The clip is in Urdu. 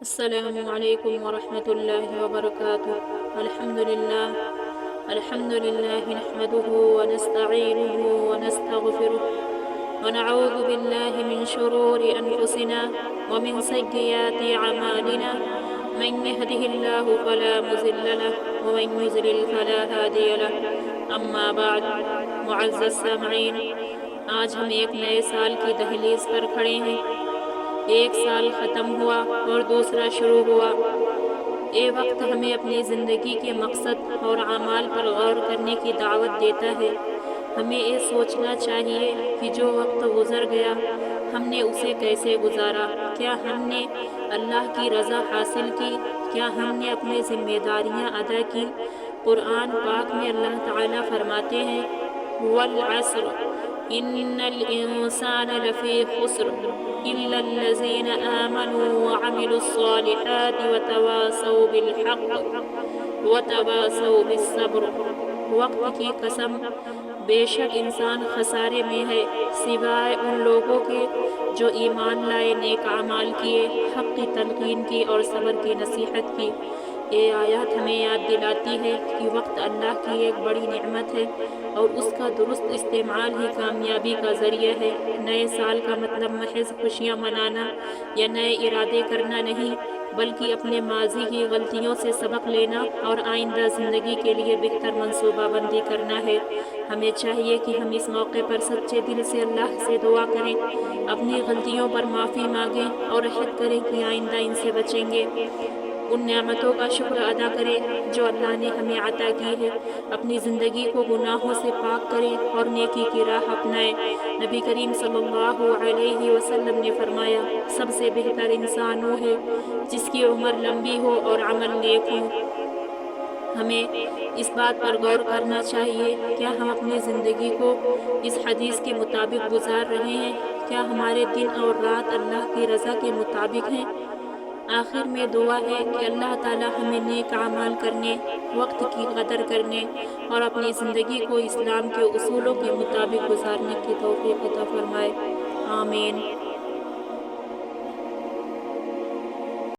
السلام علیکم ورحمۃ اللہ وبرکاتہ۔ الحمد للہ نحمده ونستعینه ونستغفره ونعوذ باللہ من شرور انفسنا ومن سیئات اعمالنا، من يهده اللہ فلا مضل له ومن يضلل فلا هادی له۔ اما بعد، معزز سامعین، آج ہم ایک نئے سال کی دہلیز پر کھڑے ہیں۔ ایک سال ختم ہوا اور دوسرا شروع ہوا۔ یہ وقت ہمیں اپنی زندگی کے مقصد اور اعمال پر غور کرنے کی دعوت دیتا ہے۔ ہمیں یہ سوچنا چاہیے کہ جو وقت گزر گیا ہم نے اسے کیسے گزارا۔ کیا ہم نے اللہ کی رضا حاصل کی؟ کیا ہم نے اپنی ذمہ داریاں ادا کی؟ قرآن پاک میں اللہ تعالیٰ فرماتے ہیں، والعصر ان الانسان لفی خسر الا الذین آمنوا وعملوا الصالحات وتواصوا بالحق وتواصوا بالصبر۔ وقت کی قسم، بے شک انسان خسارے میں ہے سوائے ان لوگوں کے جو ایمان لائے، نیک اعمال کیے، حق کی تلقین کی اور صبر کی نصیحت کی۔ یہ آیات ہمیں یاد دلاتی ہے کہ وقت اللہ کی ایک بڑی نعمت ہے اور اس کا درست استعمال ہی کامیابی کا ذریعہ ہے۔ نئے سال کا مطلب محض خوشیاں منانا یا نئے ارادے کرنا نہیں، بلکہ اپنے ماضی کی غلطیوں سے سبق لینا اور آئندہ زندگی کے لیے بہتر منصوبہ بندی کرنا ہے۔ ہمیں چاہیے کہ ہم اس موقع پر سچے دل سے اللہ سے دعا کریں، اپنی غلطیوں پر معافی مانگیں اور عہد کریں کہ آئندہ ان سے بچیں گے۔ ان نعمتوں کا شکر ادا کریں جو اللہ نے ہمیں عطا کی ہے، اپنی زندگی کو گناہوں سے پاک کریں اور نیکی کی راہ اپنائیں۔ نبی کریم صلی اللہ علیہ وسلم نے فرمایا، سب سے بہتر انسان وہ ہے جس کی عمر لمبی ہو اور عمل نیک ہو۔ ہمیں اس بات پر غور کرنا چاہیے، کیا ہم اپنی زندگی کو اس حدیث کے مطابق گزار رہے ہیں؟ کیا ہمارے دن اور رات اللہ کی رضا کے مطابق ہیں؟ آخر میں دعا ہے کہ اللہ تعالی ہمیں نیک اعمال کرنے، وقت کی قدر کرنے اور اپنی زندگی کو اسلام کے اصولوں کے مطابق گزارنے کی توفیق عطا فرمائے۔ آمین۔